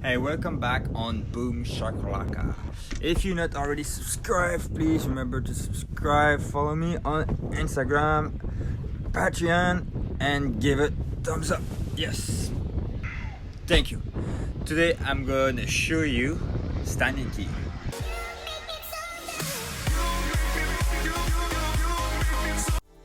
Hey, welcome back on Boom Shakalaka. If you're not already subscribed, please remember to subscribe. Follow me on Instagram, Patreon, and give it thumbs up. Yes. Thank you. Today I'm going to show you Staniel Cay.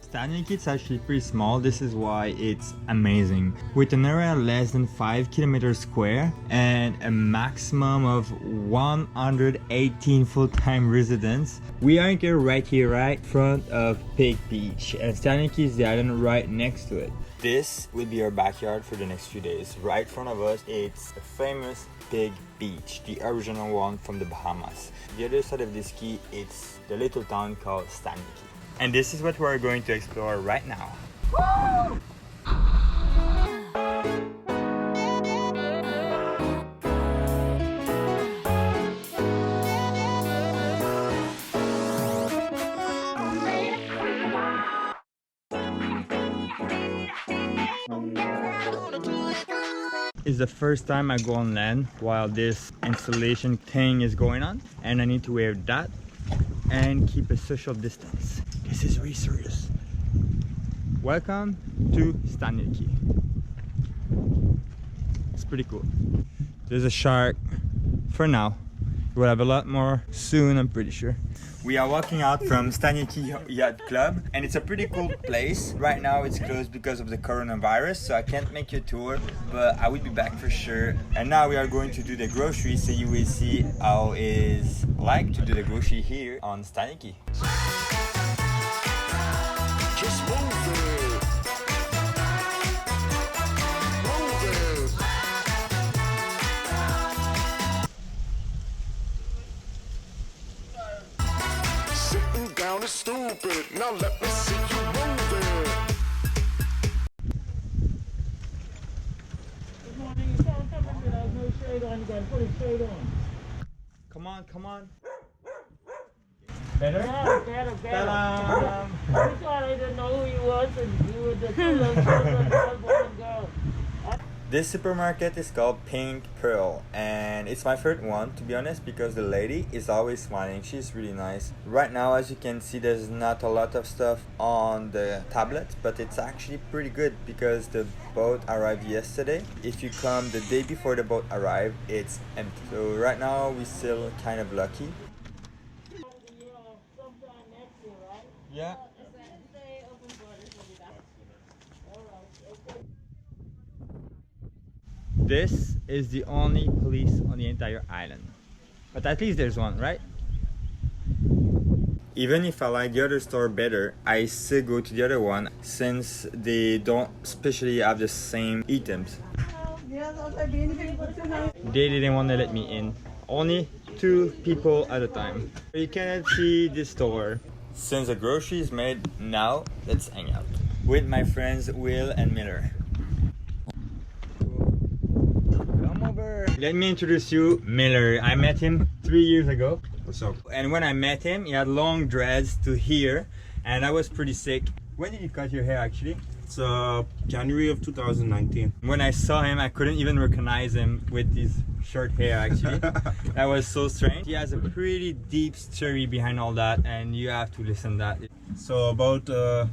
Staniel Cay is actually pretty small. This is why it's amazing. With an area less than 5 kilometers square and a maximum of 118 full-time residents, we are here right in front of Pig Beach, and Staniel Cay is the island right next to it. This will be our backyard for the next few days. Right in front of us, it's a famous Pig Beach, the original one from the Bahamas. The other side of this key, it's the little town called Staniel Cay. And this is what we're going to explore right now. Woo! It's the first time I go on land while this installation thing is going on, and I need to wear that and keep a social distance. This is really serious. Welcome to Staniel Cay. It's pretty cool. There's a shark for now. We'll have a lot more soon, I'm pretty sure. We are walking out from Staniel Cay Yacht Club, and it's a pretty cool place. Right now it's closed because of the coronavirus, so I can't make you a tour, but I will be back for sure. And now we are going to do the grocery, so you will see how it is like to do the grocery here on Staniel Cay. Just move it. Move it. Sitting down is stupid. Now let me see you move it. Good morning. You saw something without no shade on. You gotta put a shade on. Come on, come on. Better? Better. Ta-da! We thought I didn't know who you was, and you were the two little children, one boy and girl. This supermarket is called Pink Pearl, and it's my favorite one, to be honest, because the lady is always smiling. She's really nice. Right now, as you can see, there's not a lot of stuff on the tablet, but it's actually pretty good because the boat arrived yesterday. If you come the day before the boat arrived, it's empty. So right now, we're still kind of lucky. Sometime next year, right? Yeah. This is the only police on the entire island. But at least there's one, right? Even if I like the other store better, I still go to the other one since they don't especially have the same items. They didn't want to let me in. Only 2 people at a time. You cannot see this store. Since the grocery is made, now let's hang out with my friends Will and Miller. Come over. Let me introduce you, Miller. I met him 3 years ago. What's up? And when I met him, he had long dreads to here, and I was pretty sick. When did you cut your hair actually? It's January of 2019. When I saw him, I couldn't even recognize him with his short hair actually. That was so strange. He has a pretty deep story behind all that, and you have to listen to that. So about a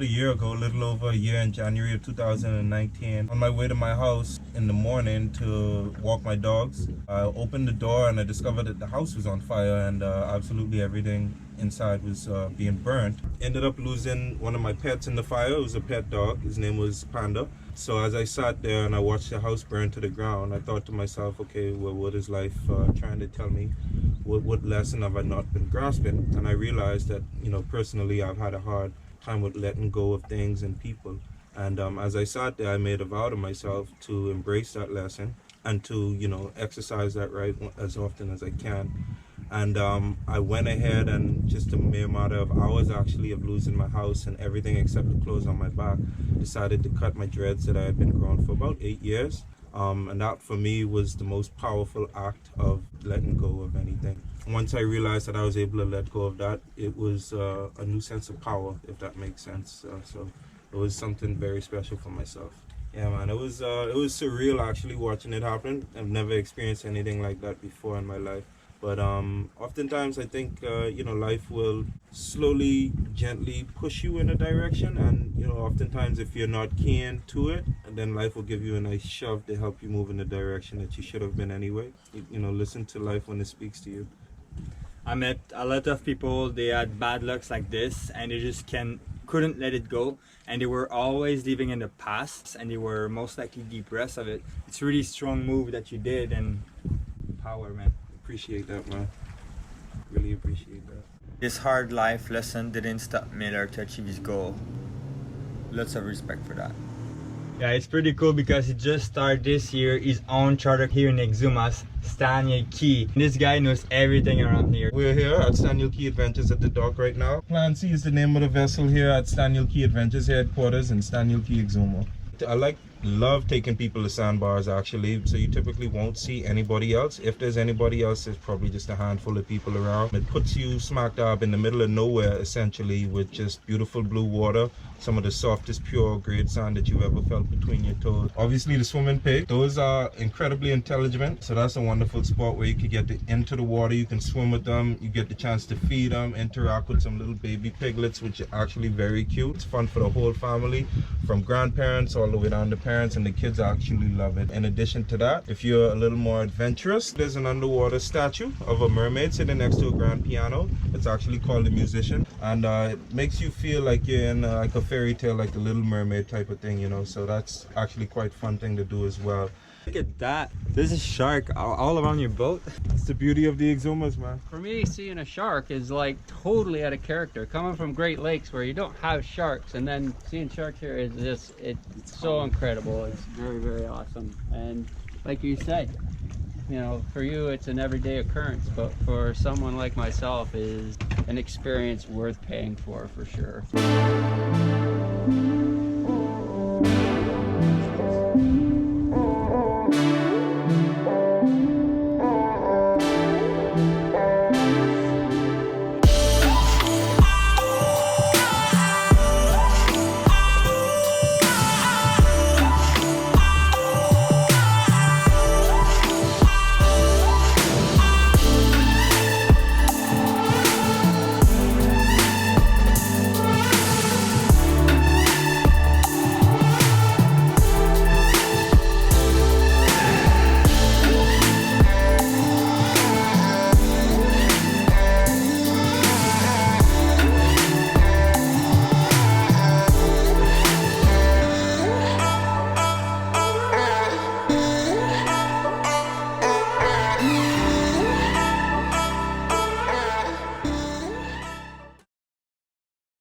year ago, a little over a year, in January of 2019, on my way to my house in the morning to walk my dogs, I opened the door and I discovered that the house was on fire, and absolutely everything inside was being burnt. Ended up losing one of my pets in the fire. It was a pet dog. His name was Panda. So as I sat there and I watched the house burn to the ground, I thought to myself, okay, well, what is life trying to tell me? What lesson have I not been grasping? And I realized that, personally, I've had a hard time with letting go of things and people. And as I sat there, I made a vow to myself to embrace that lesson and to, exercise that right as often as I can. And I went ahead, and just a mere matter of hours actually of losing my house and everything except the clothes on my back, decided to cut my dreads that I had been growing for about 8 years. And that for me was the most powerful act of letting go of anything. Once I realized that I was able to let go of that, it was a new sense of power, if that makes sense. So it was something very special for myself. Yeah, man, it was surreal actually watching it happen. I've never experienced anything like that before in my life. But oftentimes I think life will slowly, gently push you in a direction, and oftentimes if you're not keen to it, and then life will give you a nice shove to help you move in the direction that you should have been anyway. Listen to life when it speaks to you. I met a lot of people, they had bad lucks like this and they just couldn't let it go, and they were always living in the past and they were most likely depressed of it. It's a really strong move that you did, and power, man. Appreciate that, man. Really appreciate that. This hard life lesson didn't stop Miller to achieve his goal. Lots of respect for that. Yeah, it's pretty cool because he just started this year his own charter here in Exumas, Staniel Cay. This guy knows everything around here. We're here at Staniel Cay Adventures at the dock right now. Plan C is the name of the vessel here at Staniel Cay Adventures headquarters in Staniel Cay, Exuma. I love taking people to sandbars actually, so you typically won't see anybody else. If there's anybody else, there's probably just a handful of people around. It puts you smack dab in the middle of nowhere essentially, with just beautiful blue water, some of the softest pure grade sand that you've ever felt between your toes. Obviously the swimming pig, those are incredibly intelligent, so that's a wonderful spot where you can get into the water, you can swim with them, you get the chance to feed them, interact with some little baby piglets, which are actually very cute. It's fun for the whole family, from grandparents all the way down to parents, and the kids actually love it. In addition to that, if you're a little more adventurous, there's an underwater statue of a mermaid sitting next to a grand piano. It's actually called The Musician, and it makes you feel like you're in like a fairy tale, like the Little Mermaid type of thing, so that's actually quite fun thing to do as well. Look at that. There's a shark all around your boat. It's the beauty of the Exumas, man. For me, seeing a shark is like totally out of character. Coming from Great Lakes where you don't have sharks, and then seeing sharks here is just, it's so incredible. It's very, very awesome. And like you said, for you it's an everyday occurrence, but for someone like myself is an experience worth paying for sure.